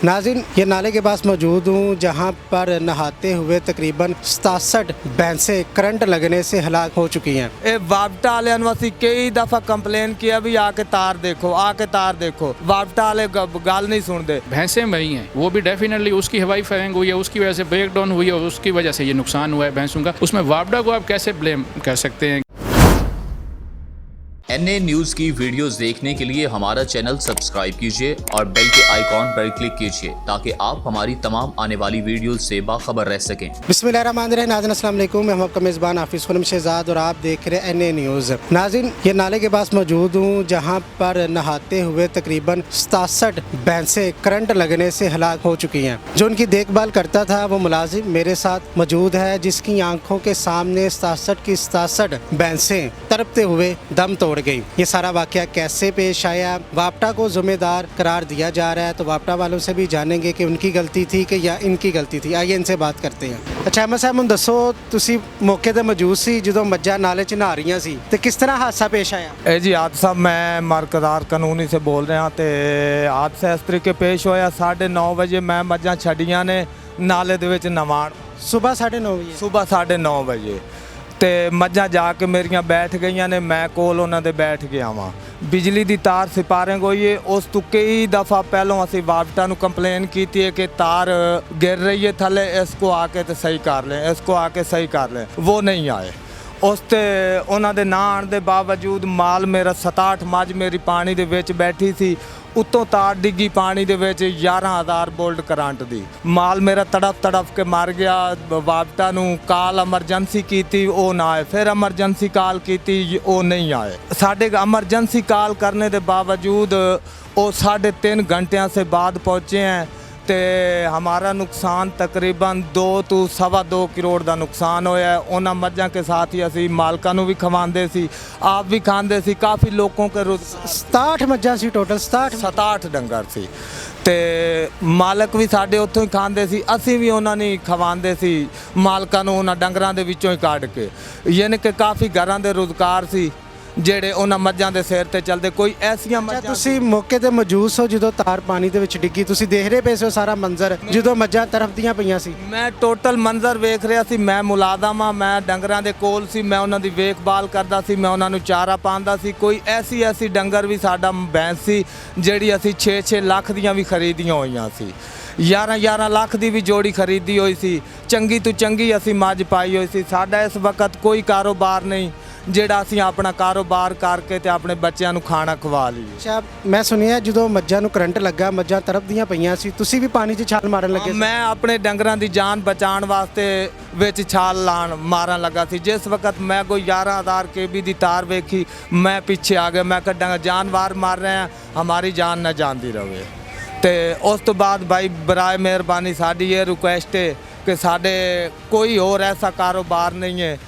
नाज़रीन, ये नाले के पास मौजूद हूँ जहाँ पर नहाते हुए तकरीबन 67 भैंसें करंट लगने से हलाक हो चुकी हैं। ए वापटा वाले अनवासी कई दफ़ा कंप्लेन किया भी आके तार देखो, आके तार देखो। वापटा वाले गाल नहीं सुनते। भैंसें मरी हैं, वो भी डेफिनेटली उसकी हवाई फायरिंग हुई है, उसकी वजह से ब्रेक डाउन हुई है और उसकी वजह से ये नुकसान हुआ है भैंसों का। उसमें वापडा को आप कैसे ब्लेम कर सकते हैं? NA न्यूज़ की वीडियोस देखने के लिए हमारा चैनल सब्सक्राइब कीजिए और बेल के आइकॉन पर क्लिक कीजिए ताकि आप हमारी तमाम आने वाली वीडियोस से बाखबर रह सकें। बिस्मिल्लाहिर्रहमानिर्रहीम। नाज़रीन अस्सलाम वालेकुम, मैं हूं आपका मेज़बान हाफिज़ खुरम शहजाद और आप देख रहे हैं NA न्यूज़। नाज़रीन, ये नाले के पास मौजूद हूँ जहाँ पर नहाते हुए तकरीबन 67 भैंसें करंट लगने से हलाक हो चुकी हैं। जो उनकी देखभाल करता था वो मुलाजिम मेरे साथ मौजूद है, जिसकी आंखों के सामने 67 की 67 भैंसें तड़पते हुए दम तोड़ गई। ये सारा वाकया कैसे पेश आया, वापटा को जिम्मेदार करार दिया जा रहा है, तो वापटा वालों से भी जानेंगे कि उनकी गलती थी कि या इनकी गलती थी। आइए इनसे बात करते हैं। अच्छा अहमद साहब, ਹੁਣ ਦੱਸੋ ਤੁਸੀਂ ਮੌਕੇ ਤੇ ਮੌਜੂਦ ਸੀ ਜਦੋਂ ਮੱਝਾਂ ਨਾਲੇ 'ਚ ਨਹਾ ਰਹੀਆਂ ਸੀ ਤੇ ਕਿਸ ਤਰ੍ਹਾਂ ਹਾਦਸਾ ਪੇਸ਼ ਆਇਆ? ਇਹ ਜੀ ਹਾਦਸਾ ਮੈਂ ਮਰਕਜ਼ਾਰ ਕਾਨੂੰਨੀ ਸੇ ਬੋਲ ਰਿਹਾ ਤੇ ਹਾਦਸਾ ਇਸ ਤਰੀਕੇ ਪੇਸ਼ ਹੋਇਆ 9:30 ਵਜੇ ਮੈਂ ਮੱਝਾਂ ਛੱਡੀਆਂ ਨੇ ਨਾਲੇ ਦੇ ਵਿੱਚ ਨਵਾਣ ਸਵੇਰ 9:30 ਵਜੇ। ਸਵੇਰ 9:30 ਵਜੇ ਤੇ ਮੱਝਾਂ ਜਾ ਕੇ ਮੇਰੀਆਂ ਬੈਠ ਗਈਆਂ ਨੇ, ਮੈਂ ਕੋਲ ਉਹਨਾਂ ਦੇ ਬੈਠ ਗਿਆ ਵਾਂ। ਬਿਜਲੀ ਦੀ ਤਾਰ ਸਿਪਾਰਿੰਗ ਹੋਈ ਹੈ। ਉਸ ਤੋਂ ਕਈ ਦਫਾ ਪਹਿਲਾਂ ਅਸੀਂ ਵਾਪਟਾ ਨੂੰ ਕੰਪਲੇਨ ਕੀਤੀ ਹੈ ਕਿ ਤਾਰ गिर रही है थले, इसको आके तो सही कर लें, इसको आके सही कर लें। वो नहीं आए। ਉਸ ਤੇ ਉਹਨਾਂ ਦੇ ਨਾ ਆਉਣ ਦੇ ਬਾਵਜੂਦ ਮਾਲ ਮੇਰਾ 67 ਮੱਝ ਮੇਰੀ ਪਾਣੀ ਦੇ ਵਿੱਚ ਬੈਠੀ ਸੀ, ਉੱਤੋਂ ਤਾਰ ਡਿੱਗੀ ਪਾਣੀ ਦੇ ਵਿੱਚ 11,000 ਵੋਲਟ ਕਰੰਟ ਦੀ। ਮਾਲ ਮੇਰਾ ਤੜਫ ਕੇ ਮਰ ਗਿਆ। ਵਾਪਟਾ ਨੂੰ ਕਾਲ ਐਮਰਜੈਂਸੀ ਕੀਤੀ, ਉਹ ਨਾ ਆਏ। ਫਿਰ ਐਮਰਜੈਂਸੀ ਕਾਲ ਕੀਤੀ, ਉਹ ਨਹੀਂ ਆਏ। ਸਾਡੇ ਐਮਰਜੈंसी ਕਾਲ करने के बावजूद वो 3.5 घंटिया से बाद पहुँचे हैं तो हमारा नुकसान तकरीबन 2 ਤੋਂ 2.25 करोड़ का नुकसान होया। उन्होंने मझां के साथ ही असी मालकां नूं भी खवांदे सी, आप भी खांदे सी। काफ़ी लोगों के 67 मੱਝਾਂ ਸੀ टोटल? 67 ਡੰਗਰ ਸੀ ਤੇ ਮਾਲਕ ਵੀ ਸਾਡੇ ਉੱਥੋਂ ਹੀ ਖਾਂਦੇ ਸੀ, ਅਸੀਂ ਵੀ ਉਹਨਾਂ ਨੂੰ ਖਵਾਉਂਦੇ ਸੀ ਮਾਲਕਾਂ ਨੂੰ ਉਹਨਾਂ ਡੰਗਰਾਂ ਦੇ ਵਿੱਚੋਂ ਹੀ ਕੱਢ ਕੇ। ਯਾਨੀ ਕਿ ਕਾਫੀ ਘਰਾਂ ਦੇ ਰੁਜ਼ਗਾਰ ਸੀ ਜਿਹੜੇ ਉਹਨਾਂ ਮੱਝਾਂ ਦੇ ਸਿਰ ਤੇ ਚੱਲਦੇ। ਕੋਈ ਐਸੀਆਂ ਮੱਝਾਂ ਤੁਸੀਂ ਮੌਕੇ ਤੇ ਮੌਜੂਦ ਸੋ ਜਦੋਂ ਤਾਰ ਪਾਣੀ ਦੇ ਵਿੱਚ ਡਿੱਗੀ, ਤੁਸੀਂ ਦੇਖ ਰਹੇ ਪਏ ਸੋ ਸਾਰਾ ਮੰਜ਼ਰ ਜਦੋਂ ਮੱਝਾਂ ਤਰਫਦੀਆਂ ਪਈਆਂ ਸੀ? ਮੈਂ ਟੋਟਲ ਮੰਜ਼ਰ ਵੇਖ ਰਿਹਾ ਸੀ। ਮੈਂ ਮੁਲਾਜ਼ਮ ਹਾਂ, ਮੈਂ ਡੰਗਰਾਂ ਦੇ ਕੋਲ ਸੀ, ਮੈਂ ਉਹਨਾਂ ਦੀ ਵੇਖਭਾਲ ਕਰਦਾ ਸੀ, ਮੈਂ ਉਹਨਾਂ ਨੂੰ ਚਾਰਾ ਪਾਉਂਦਾ ਸੀ। ਕੋਈ ਐਸੀ ਡੰਗਰ ਵੀ ਸਾਡਾ ਭੈਂਸ ਸੀ ਜਿਹੜੀ ਅਸੀਂ 6 ਲੱਖ ਦੀਆਂ ਵੀ ਖਰੀਦੀਆਂ ਹੋਈਆਂ ਸੀ। 11 ਲੱਖ ਦੀ ਵੀ ਜੋੜੀ ਖਰੀਦੀ ਹੋਈ ਸੀ। ਚੰਗੀ ਤੋਂ ਚੰਗੀ ਅਸੀਂ ਮੱਝ ਪਾਈ ਹੋਈ ਸੀ। ਸਾਡਾ ਇਸ ਵਕਤ ਕੋਈ ਕਾਰੋਬਾਰ ਨਹੀਂ ਜਿਹੜਾ ਅਸੀਂ ਆਪਣਾ ਕਾਰੋਬਾਰ ਕਰਕੇ ਤੇ ਆਪਣੇ ਬੱਚਿਆਂ ਨੂੰ ਖਾਣਾ ਖਵਾ ਲਈਏ। ਅੱਛਾ, ਮੈਂ ਸੁਣਿਆ ਜਦੋਂ ਮੱਝਾਂ ਨੂੰ ਕਰੰਟ ਲੱਗਾ, ਮੱਝਾਂ ਤਰਫਦੀਆਂ ਪਈਆਂ ਸੀ, ਤੁਸੀਂ ਵੀ ਪਾਣੀ 'ਚ ਛਾਲ ਮਾਰਨ ਲੱਗੇ? ਮੈਂ ਆਪਣੇ ਡੰਗਰਾਂ ਦੀ ਜਾਨ ਬਚਾਉਣ ਵਾਸਤੇ ਵਿੱਚ ਛਾਲ ਮਾਰਨ ਲੱਗਾ ਸੀ। ਜਿਸ ਵਕਤ ਮੈਂ ਕੋਈ 11,000 kV ਦੀ ਤਾਰ ਵੇਖੀ, ਮੈਂ ਪਿੱਛੇ ਆ ਗਿਆ। ਮੈਂ ਕਿਹਾ ਜਾਨਵਰ ਮਾਰ ਰਹੇ ਆ, ਹਮਾਰੀ ਜਾਨ ਨਾ ਜਾਂਦੀ ਰਹੇ। ਤੇ ਉਸ ਤੋਂ ਬਾਅਦ ਭਾਈ ਬਰਾਏ ਮਿਹਰਬਾਨੀ ਸਾਡੀ ਇਹ ਰਿਕੁਐਸਟ ਹੈ ਕਿ ਸਾਡੇ ਕੋਈ ਹੋਰ ਐਸਾ ਕਾਰੋਬਾਰ ਨਹੀਂ ਹੈ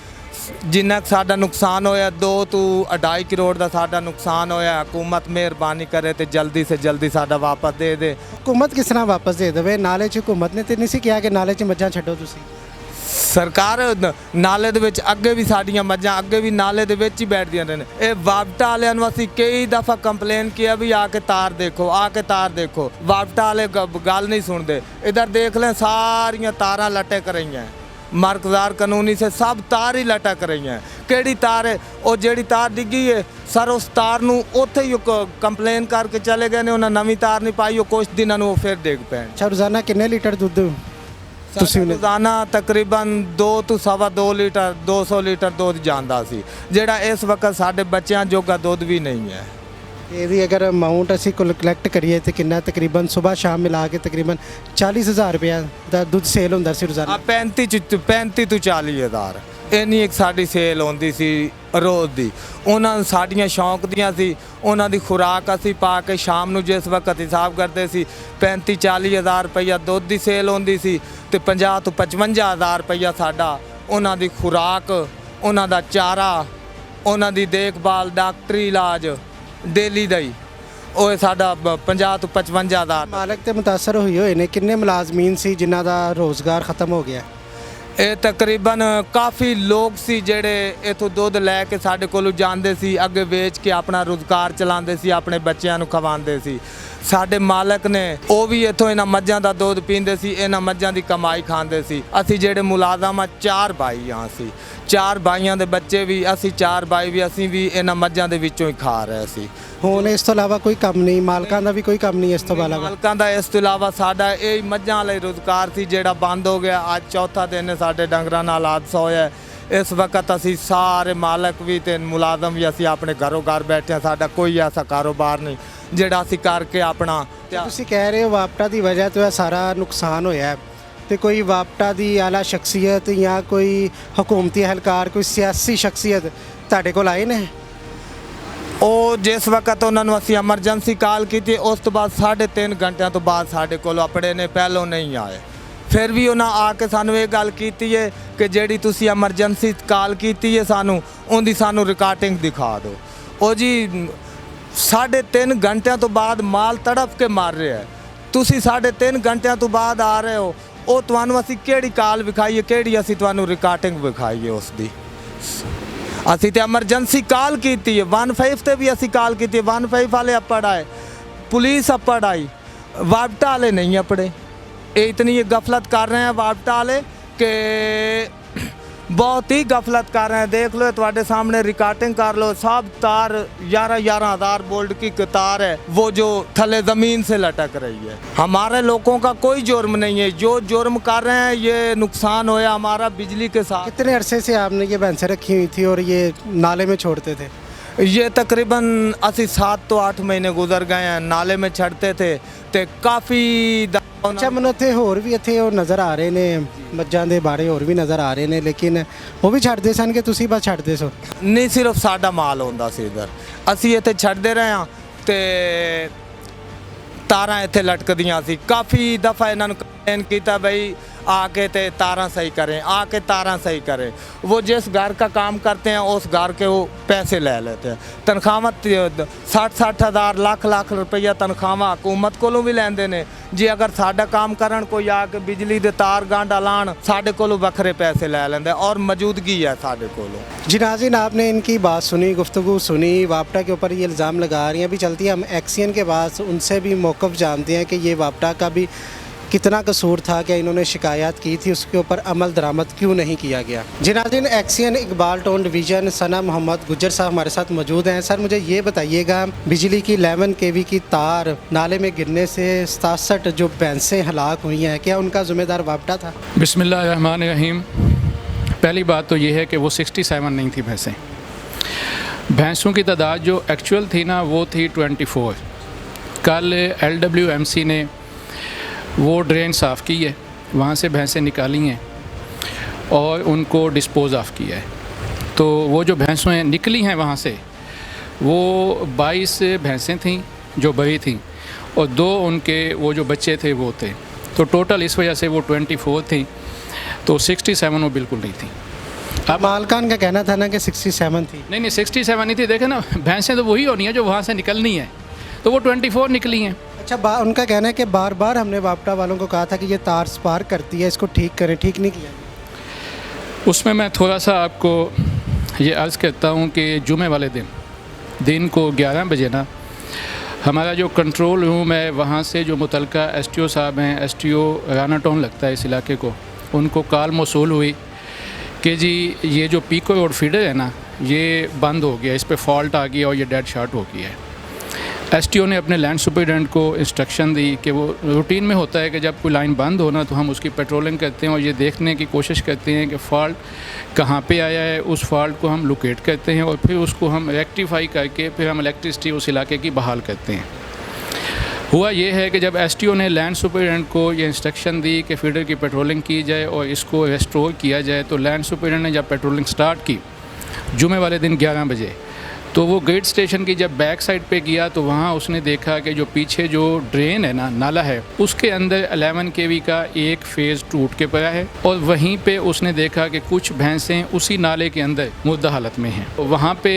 ਜਿੰਨਾ ਸਾਡਾ ਨੁਕਸਾਨ ਹੋਇਆ। 2 ਤੋਂ 2.5 ਕਰੋੜ ਦਾ ਸਾਡਾ ਨੁਕਸਾਨ ਹੋਇਆ। ਹਕੂਮਤ ਮਿਹਰਬਾਨੀ ਕਰੇ ਤੇ ਜਲਦੀ ਸੇ ਜਲਦੀ ਸਾਡਾ ਵਾਪਸ ਦੇ ਦੇ। ਹਕੂਮਤ ਕਿਸ ਤਰ੍ਹਾਂ ਵਾਪਸ ਦੇ ਦੇਵੇ? ਨਾਲੇ 'ਚ ਹਕੂਮਤ ਨੇ ਤੇ ਨਹੀਂ ਸੀ ਕਿਹਾ ਕਿ ਨਾਲੇ 'ਚ ਮੱਝਾਂ ਛੱਡੋ ਤੁਸੀਂ? ਸਰਕਾਰ ਨਾਲੇ ਦੇ ਵਿੱਚ ਅੱਗੇ ਵੀ ਸਾਡੀਆਂ ਮੱਝਾਂ ਅੱਗੇ ਵੀ ਨਾਲੇ ਦੇ ਵਿੱਚ ਹੀ ਬੈਠਦੀਆਂ ਨੇ। ਇਹ ਵਾਪਟਾ ਵਾਲਿਆਂ ਨੂੰ ਅਸੀਂ ਕਈ ਦਫਾ ਕੰਪਲੇਨ ਕੀਤਾ ਵੀ ਆ ਕੇ ਤਾਰ ਦੇਖੋ, ਆ ਕੇ ਤਾਰ ਦੇਖੋ। ਵਾਪਟਾ ਵਾਲੇ ਗੱਲ ਨਹੀਂ ਸੁਣਦੇ। इधर देख लें सारियां तारा लटक रही हैं, मरकज़ार कानूनी से सब तार ही लटक रही हैं। किहड़ी तार है? और जिहड़ी तार डिग्गी है सर, उस तार नूं उत्थे ही कंप्लेन करके चले गए ने, उन्हें नवीं तार नहीं पाई। कुछ दिनों नूं फिर डिग पैण। अच्छा, रोज़ाना किन्ने लीटर दुੱਧ ਤੁਸੀਂ? रोज़ाना तकरीबन 2 ਤੋਂ 2.25 ਲੀਟਰ 200 ਲੀਟਰ ਦੁੱਧ ਜਾਂਦਾ ਸੀ, ਜਿਹੜਾ ਇਸ ਵਕਤ ਸਾਡੇ ਬੱਚਿਆਂ ਜੋਗਾ ਦੁੱਧ ਵੀ ਨਹੀਂ ਹੈ। ਇਹਦੀ ਅਗਰ ਅਮਾਊਂਟ ਅਸੀਂ ਕੁੱਲ ਕਲੈਕਟ ਕਰੀਏ ਤੇ ਕਿੰਨਾ ਤਕਰੀਬਨ ਸਵੇਰ ਸ਼ਾਮ ਮਿਲਾ ਕੇ ਤਕਰੀਬਨ 40,000 ਰੁਪਇਆ ਦਾ ਦੁੱਧ ਸੇਲ ਹੁੰਦਾ ਸੀ ਰੋਜ਼ਾਨਾ? 35 ਤੋਂ 40,000 ਇੰਨੀ ਇੱਕ ਸਾਡੀ ਸੇਲ ਹੁੰਦੀ ਸੀ ਰੋਜ਼ ਦੀ। ਉਹਨਾਂ ਨੂੰ ਸਾਡੀਆਂ ਸ਼ੌਂਕ ਦੀਆਂ ਸੀ, ਉਹਨਾਂ ਦੀ ਖੁਰਾਕ ਅਸੀਂ ਪਾ ਕੇ ਸ਼ਾਮ ਨੂੰ ਜਿਸ ਵਕਤ ਹਿਸਾਬ ਕਰਦੇ ਸੀ 35-40,000 ਰੁਪਈਆ ਦੁੱਧ ਦੀ ਸੇਲ ਹੁੰਦੀ ਸੀ ਤੇ 50 ਤੋਂ 55,000 ਰੁਪਈਆ ਸਾਡਾ ਉਹਨਾਂ ਦੀ ਖੁਰਾਕ, ਉਹਨਾਂ ਦਾ ਚਾਰਾ, ਉਹਨਾਂ ਦੀ ਦੇਖਭਾਲ, ਡਾਕਟਰੀ ਇਲਾਜ ਡੇਲੀ ਦਾ ਹੀ ਉਹ ਸਾਡਾ 50 ਤੋਂ 55,000। ਮਾਲਕ ਤੇ ਮੁਤਾਸਰ ਹੋਏ ਨੇ। ਕਿੰਨੇ ਮੁਲਾਜ਼ਮੀਨ ਸੀ ਜਿਨ੍ਹਾਂ ਦਾ ਰੋਜ਼ਗਾਰ ਖਤਮ ਹੋ ਗਿਆ? ਇਹ ਤਕਰੀਬਨ ਕਾਫੀ ਲੋਕ ਸੀ ਜਿਹੜੇ ਇੱਥੋਂ ਦੁੱਧ ਲੈ ਕੇ ਸਾਡੇ ਕੋਲੋਂ ਜਾਂਦੇ ਸੀ, ਅੱਗੇ ਵੇਚ ਕੇ ਆਪਣਾ ਰੁਜ਼ਗਾਰ ਚਲਾਉਂਦੇ ਸੀ, ਆਪਣੇ ਬੱਚਿਆਂ ਨੂੰ ਖਵਾਉਂਦੇ ਸੀ। ਸਾਡੇ ਮਾਲਕ ਨੇ ਉਹ ਵੀ ਇੱਥੋਂ ਇਹਨਾਂ ਮੱਝਾਂ ਦਾ ਦੁੱਧ ਪੀਂਦੇ ਸੀ, ਇਹਨਾਂ ਮੱਝਾਂ ਦੀ ਕਮਾਈ ਖਾਂਦੇ ਸੀ। ਅਸੀਂ ਜਿਹੜੇ ਮੁਲਾਜ਼ਮ ਆ 4 ਭਾਈ ਹਾਂ, ਅਸੀਂ 4 ਭਾਈਆਂ ਦੇ ਬੱਚੇ ਵੀ, ਅਸੀਂ 4 ਭਾਈ ਵੀ, ਅਸੀਂ ਵੀ ਇਹਨਾਂ ਮੱਝਾਂ ਦੇ ਵਿੱਚੋਂ ਹੀ ਖਾ ਰਹੇ ਸੀ। ਹੁਣ ਇਸ ਤੋਂ ਇਲਾਵਾ ਕੋਈ ਕੰਮ ਨਹੀਂ, ਮਾਲਕਾਂ ਦਾ ਵੀ ਕੋਈ ਕੰਮ ਨਹੀਂ ਇਸ ਤੋਂ ਇਲਾਵਾ? ਮਾਲਕਾਂ ਦਾ ਇਸ ਤੋਂ ਇਲਾਵਾ ਸਾਡਾ ਇਹ ਮੱਝਾਂ ਵਾਲੇ ਰੁਜ਼ਗਾਰ ਸੀ ਜਿਹੜਾ ਬੰਦ ਹੋ ਗਿਆ। ਅੱਜ ਚੌਥਾ ਦਿਨ ਹੈ ਸਾਡੇ ਡੰਗਰਾਂ ਨਾਲ ਹਾਦਸਾ ਹੋਇਆ। ਇਸ ਵਕਤ ਅਸੀਂ ਸਾਰੇ ਮਾਲਕ ਵੀ ਤੇ ਮੁਲਾਜ਼ਮ ਵੀ ਅਸੀਂ ਆਪਣੇ ਘਰੋਂ ਘਰ ਬੈਠੇ ਹਾਂ। ਸਾਡਾ ਕੋਈ ਐਸਾ ਕਾਰੋਬਾਰ ਨਹੀਂ ਜਿਹੜਾ ਅਸੀਂ ਕਰਕੇ ਆਪਣਾ। ਤੁਸੀਂ ਕਹਿ ਰਹੇ ਹੋ ਵਾਪਟਾ ਦੀ ਵਜ੍ਹਾ ਤੋਂ ਇਹ ਸਾਰਾ ਨੁਕਸਾਨ ਹੋਇਆ ਹੈ, ਤੇ ਕੋਈ ਵਾਪਟਾ ਦੀ ਆਲਾ ਸ਼ਖਸੀਅਤ ਜਾਂ ਕੋਈ ਹਕੂਮਤੀ ਅਹਿਲਕਾਰ, ਕੋਈ ਸਿਆਸੀ ਸ਼ਖਸੀਅਤ ਤੁਹਾਡੇ ਕੋਲ ਆਏ ਨੇ? ਉਹ ਜਿਸ ਵਕਤ ਉਹਨਾਂ ਨੂੰ ਅਸੀਂ ਐਮਰਜੈਂਸੀ ਕਾਲ ਕੀਤੀ, ਉਸ ਤੋਂ ਬਾਅਦ 3.5 ਘੰਟਿਆਂ ਤੋਂ ਬਾਅਦ ਸਾਡੇ ਕੋਲ ਆਪਣੇ ਨੇ ਪਹਿਲੋਂ ਨਹੀਂ ਆਏ। ਫਿਰ ਵੀ ਉਹਨਾਂ ਆ ਕੇ ਸਾਨੂੰ ਇਹ ਗੱਲ ਕੀਤੀ ਹੈ ਕਿ ਜਿਹੜੀ ਤੁਸੀਂ ਐਮਰਜੈਂਸੀ ਕਾਲ ਕੀਤੀ ਹੈ ਸਾਨੂੰ, ਉਹਦੀ ਸਾਨੂੰ ਰਿਕਾਰਡਿੰਗ ਦਿਖਾ ਦਿਓ। ਉਹ ਜੀ 3.5 ਘੰਟਿਆਂ ਤੋਂ ਬਾਅਦ ਮਾਲ ਤੜਫ ਕੇ ਮਾਰ ਰਿਹਾ ਹੈ, ਤੁਸੀਂ 3.5 ਘੰਟਿਆਂ ਤੋਂ ਬਾਅਦ ਆ ਰਹੇ ਹੋ। ਉਹ ਤੁਹਾਨੂੰ ਅਸੀਂ ਕਿਹੜੀ ਕਾਲ ਵਿਖਾਈਏ, ਕਿਹੜੀ ਅਸੀਂ ਤੁਹਾਨੂੰ ਰਿਕਾਰਡਿੰਗ ਵਿਖਾਈਏ ਉਸ ਦੀ? ਅਸੀਂ ਤੇ ਐਮਰਜੈਂਸੀ ਕਾਲ ਕੀਤੀ ਹੈ, 15 ਤੇ ਵੀ ਅਸੀਂ ਕਾਲ ਕੀਤੀ ਹੈ। 15 ਵਾਲੇ ਅੱਪੜ ਆਏ, ਪੁਲਿਸ ਅੱਪੜ ਆਈ, ਵਾਪਟਾ वाले नहीं अपड़े। ये इतनी ये गफलत कर रहे हैं वापटा वाले कि बहुत ही गफलत कर रहे हैं। देख लो तुम्हारे सामने रिकॉर्डिंग कर लो, सब तार 11-11 हज़ार वोल्ट की तार है वो जो थले ज़मीन से लटक रही है। हमारे लोगों का कोई जुर्म नहीं है, जो जुर्म कर रहे हैं ये नुकसान होया हमारा बिजली के साथ। कितने अरसे से आपने ये भैंसें रखी हुई थी और ये नाले में छोड़ते थे? ये तकरीबन असी 7 तो 8 महीने गुजर गए हैं, नाले में छड़ते थे तो काफ़ी। अच्छा ਮੈਨੂੰ ਇੱਥੇ ਹੋਰ ਵੀ ਇੱਥੇ ਉਹ ਨਜ਼ਰ ਆ ਰਹੇ ਨੇ, ਮੱਝਾਂ ਦੇ ਬਾੜੇ ਹੋਰ ਵੀ ਨਜ਼ਰ ਆ ਰਹੇ ਨੇ, ਲੇਕਿਨ ਉਹ ਵੀ ਛੱਡਦੇ ਸਨ ਕਿ ਤੁਸੀਂ ਬਸ ਛੱਡਦੇ ਸੋ? ਨਹੀਂ, ਸਿਰਫ ਸਾਡਾ ਮਾਲ ਹੁੰਦਾ ਸੀ ਇੱਧਰ, ਅਸੀਂ ਇੱਥੇ ਛੱਡਦੇ ਰਹੇ ਹਾਂ ਤੇ ਤਾਰਾਂ ਇੱਥੇ ਲਟਕਦੀਆਂ ਸੀ। ਕਾਫੀ ਦਫਾ ਇਹਨਾਂ ਨੂੰ ਕੰਪਲੇਨ ਕੀਤਾ ਬਈ आके ते तारा सही करें, आके तारा सही करें। वो जिस घर का काम करते हैं उस घर के वो पैसे ले लेते हैं। तनख्वाह 60-60 हज़ार लाख रुपया तनख्वाह हुकूमत कोलों भी लेंदे ने जी। अगर साडा काम करन कोई आके बिजली दे तार गांडा लाण साडे कोलों वखरे पैसे ले लेंदे और मौजूदगी है साडे कोलों। जी नाज़रीन, आपने इनकी बात सुनी, गुफ्तगू सुनी। वापटा के ऊपर ये इल्ज़ाम लगा रही हैं। अभी चलती है हम एक्सियन के पास, उनसे भी मौक़िफ़ जानते हैं कि ये वापटा का भी कितना कसूर था, क्या इन्होंने शिकायत की थी, उसके ऊपर अमल दरामद क्यों नहीं किया गया। जी नाज़रीन, एक्सियन इकबाल टाउन डिवीज़न सना मोहम्मद गुज्जर साहब हमारे साथ मौजूद हैं। सर मुझे ये बताइएगा, बिजली की 11 kV की तार नाले में गिरने से 67 जो भैंसें हलाक हुई हैं, क्या उनका ज़िम्मेदार वापटा था? बिस्मिल्लाहिर्रहमानिर्रहीम। पहली बात तो ये है कि वो 67 नहीं थी भैंसें। भैंसों की तादाद जो एक्चुअल थी ना वो थी 24। कल LWMC ने वो ड्रेन साफ़ की है, वहाँ से भैंसें निकाली हैं और उनको डिस्पोज़ ऑफ किया है। तो वो जो भैंसें निकली हैं वहाँ से वो 22 भैंसें थीं जो बड़ी थीं और 2 उनके वो जो बच्चे थे वो थे। तो टोटल इस वजह से वो 24 थी, तो 67 वो बिल्कुल नहीं थी। अब मालकान का कहना था ना कि 67 थी। नहीं 67 नहीं थी। देखें ना, भैंसें तो वही होनी है जो वहाँ से निकलनी है, तो वो 24 निकली हैं। अच्छा, उनका कहना है कि बार बार हमने वापटा वालों को कहा था कि ये तार स्पार्क करती है, इसको ठीक करें, ठीक नहीं किया। उसमें मैं थोड़ा सा आपको ये अर्ज़ करता हूँ कि जुमे वाले दिन को 11 बजे ना हमारा जो कंट्रोल रूम है वहाँ से जो मुतलका STO साहब हैं, STO राना टाउन लगता है इस इलाके को, उनको कॉल मौसूल हुई कि जी ये जो पीको रोड फीडर है ना ये बंद हो गया, इस पर फॉल्ट आ गया और ये डेड शॉट हो गया है। STO ने अपने लैंड सुपरिटेंडेंट को इंस्ट्रक्शन दी कि वो रूटीन में होता है कि जब कोई लाइन बंद हो ना तो हम उसकी पेट्रोलिंग करते हैं और ये देखने की कोशिश करते हैं कि फ़ॉल्ट कहाँ पे आया है, उस फॉल्ट को हम लोकेट करते हैं और फिर उसको हम रेक्टिफाई करके फिर हम इलेक्ट्रिसिटी उस इलाके की बहाल करते हैं। हुआ ये है कि जब STO ने लैंड सुपरिटेंडेंट को ये इंस्ट्रक्शन दी कि फीडर की पेट्रोलिंग की जाए और इसको रेस्टोर किया जाए, तो लैंड सुपरिटेंडेंट ने जब पेट्रोलिंग स्टार्ट की जुमे वाले दिन 11 बजे, तो वो गेट स्टेशन की जब बैक साइड पे गया तो वहाँ उसने देखा कि जो पीछे जो ड्रेन है ना, नाला है, उसके अंदर 11 kV का एक फेज़ टूट के पड़ा है और वहीं पे उसने देखा कि कुछ भैंसें उसी नाले के अंदर मुर्दा हालत में हैं। वहाँ पे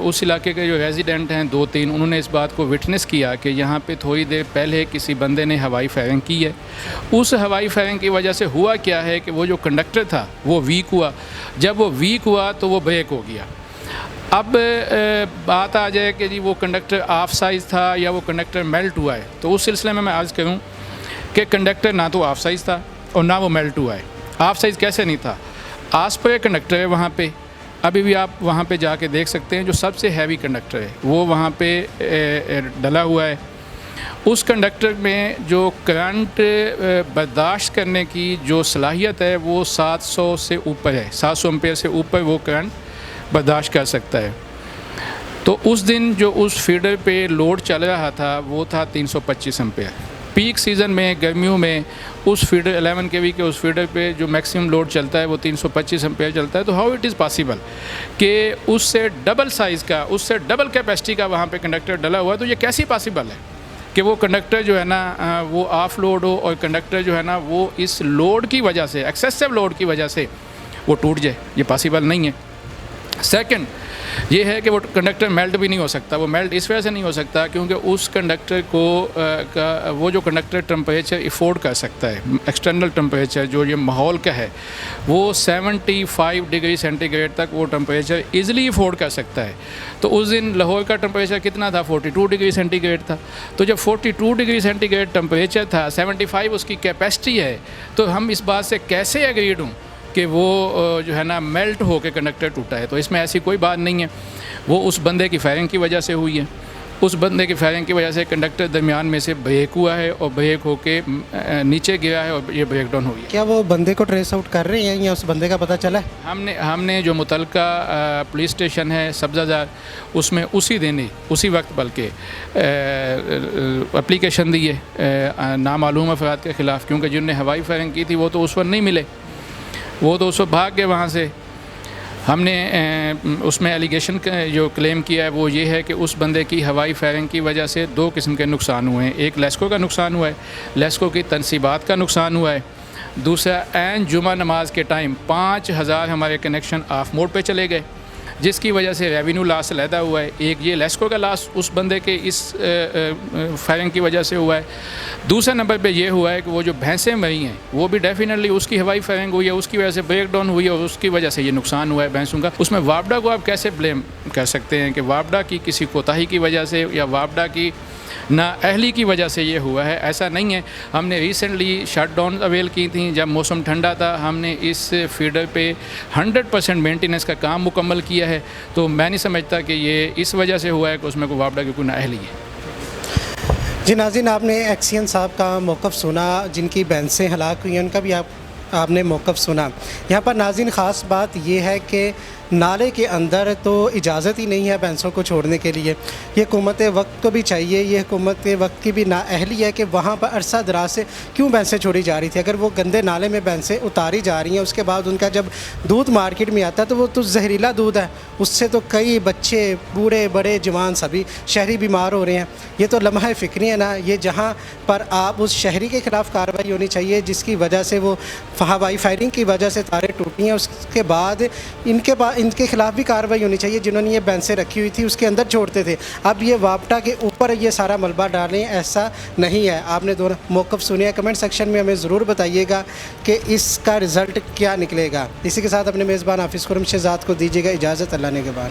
उस इलाके के जो रेजिडेंट हैं 2-3, उन्होंने इस बात को विटनेस किया कि यहाँ पे थोड़ी देर पहले किसी बंदे ने हवाई फायरिंग की है। उस हवाई फायरिंग की वजह से हुआ क्या है कि वो जो कंडक्टर था वो वीक हुआ। जब वो वीक हुआ तो वो ब्रेक हो गया। अब बात आ जाए कि जी वो कंडक्टर ऑफ साइज़ था या वो कंडक्टर मेल्ट हुआ है, तो उस सिलसिले में मैं अर्ज़ करूं कि कंडक्टर ना तो ऑफ साइज़ था और ना वो मेल्ट हुआ है। ऑफ साइज़ कैसे नहीं था? आस्प्रे कंडक्टर है वहाँ पे, अभी भी आप वहाँ पे जाके देख सकते हैं, जो सबसे हैवी कंडक्टर है वो वहाँ पे डला हुआ है। उस कंडक्टर में जो करंट बर्दाश्त करने की जो सलाहियत है वो 700 से ऊपर है, 700 एम्पेयर से ऊपर वो करंट बर्दाश्त कर सकता है। तो उस दिन जो उस फीडर पे लोड चल रहा था वो था 325 एम्पेयर। पीक सीज़न में गर्मियों में उस फीडर 11 केवी के उस फीडर पे जो मैक्सिमम लोड चलता है वो 325 एम्पेयर चलता है। तो हाउ इट इज़ पॉसिबल कि उससे डबल साइज़ का, उससे डबल कैपेसिटी का वहाँ पे कंडक्टर डला हुआ है? तो ये कैसी पॉसिबल है कि वो कंडक्टर जो है ना वो ऑफ लोड हो और कंडक्टर जो है ना वो इस लोड की वजह से, एक्सेसिव लोड की वजह से वो टूट जाए? ये पॉसिबल नहीं है। सेकंड ये है कि वो कंडक्टर मेल्ट भी नहीं हो सकता। वो मेल्ट इस वजह से नहीं हो सकता क्योंकि उस कंडक्टर को वो जो कंडक्टर टेम्परेचर अफोर्ड कर सकता है, एक्सटर्नल टेम्परेचर जो ये माहौल का है वो 75 डिग्री सेंटीग्रेड तक वो टेम्परेचर ईज़िली अफोर्ड कर सकता है। तो उस दिन लाहौर का टेम्परेचर कितना था? 42 डिग्री सेंटीग्रेड था। तो जब 42 डिग्री सेंटीग्रेड टेम्परेचर था, 75 उसकी कैपेसिटी है, तो हम इस बात से कैसे एग्रीड हूँ कि वो जो है ना मेल्ट हो के कंडक्टर टूटा है? तो इसमें ऐसी कोई बात नहीं है। वो उस बंदे की फायरिंग की वजह से हुई है। उस बंदे की फायरिंग की वजह से कंडक्टर दरमियान में से ब्रेक हुआ है और ब्रेक होके नीचे गिरा है और ये ब्रेक डाउन हुई है। क्या वो बंदे को ट्रेस आउट कर रहे हैं या उस बंदे का पता चला है? हमने जो मुतलका पुलिस स्टेशन है सब्ज़ाजार, उसमें उसी दिन ही, उसी वक्त बल्कि एप्लीकेशन दी है नामालूम अफराद के ख़िलाफ़, क्योंकि जिनने हवाई फायरिंग की थी वो तो उस वक्त नहीं मिले, वो तो उस वक्त भाग गए वहाँ से। हमने उसमें एलिगेशन जो क्लेम किया है वो ये है कि उस बंदे की हवाई फायरिंग की वजह से 2 किस्म के नुकसान हुए हैं। एक लेस्को का नुकसान हुआ है, लेस्को की तनसीबात का नुकसान हुआ है। दूसरा ऐन जुमा नमाज के टाइम 5000 हमारे कनेक्शन ऑफ मोड पे चले गए, जिसकी वजह से रेवेन्यू लॉस लैदा हुआ है। एक ये लेस्को का लॉस उस बंदे के इस फायरिंग की वजह से हुआ है। दूसरा नंबर पे ये हुआ है कि वो जो भैंसें मरी हैं वो भी डेफिनेटली उसकी हवाई फायरिंग हुई है, उसकी वजह से ब्रेक डाउन हुई है और उसकी वजह से ये नुकसान हुआ है भैंसों का। उसमें वापडा को आप कैसे ब्लेम कर सकते हैं कि वापडा की किसी कोताही की वजह से या वापडा की ना अहली की वजह से ये हुआ है? ऐसा नहीं है। हमने रिसेंटली शट डाउन अवेल की थी जब मौसम ठंडा था, हमने इस फीडर पे 100% मेंटेनेंस का काम मुकम्मल किया है। तो मैं नहीं समझता कि ये इस वजह से हुआ है कि उसमें कोई वापडा की कोई नाअहली है। जी नाज़रीन, आपने एक्सियन साहब का मौक़िफ़ सुना, जिनकी भैंसें हलाक हुई हैं उनका भी आपने मौक़िफ़ सुना। यहाँ पर नाज़रीन ख़ास बात ये है कि नाले के अंदर तो इजाज़त ही नहीं है भैंसों को छोड़ने के लिए। ये हुकूमत वक्त को भी चाहिए, ये हुकूमत वक्त की भी नाअहली है कि वहाँ पर अरसा दराज से क्यों भैंसें छोड़ी जा रही थी। अगर वो गंदे नाले में भैंसें उतारी जा रही हैं, उसके बाद उनका जब दूध मार्केट में आता है तो वो तो जहरीला दूध है, उससे तो कई बच्चे, बूढ़े बड़े जवान सभी शहरी बीमार हो रहे हैं। ये तो लम्हा फ़िक्री है ना, ये जहाँ पर आप उस शहरी के ख़िलाफ़ कार्रवाई होनी चाहिए जिसकी वजह से वो हवाई फायरिंग की वजह से तारें टूटी हैं। उसके बाद इनके ख़िलाफ़ भी कार्रवाई होनी चाहिए जिन्होंने ये भैंसें रखी हुई थी उसके अंदर छोड़ते थे। अब ये वापटा के ऊपर ये सारा मलबा डालें, ऐसा नहीं है। आपने दोनों मौक़िफ़ सुने, कमेंट सेक्शन में हमें ज़रूर बताइएगा कि इसका रिज़ल्ट क्या निकलेगा। इसी के साथ अपने मेज़बान हाफिज़ खुर्रम शहज़ाद को दीजिएगा इजाज़त। अल्लाह ने के बाद।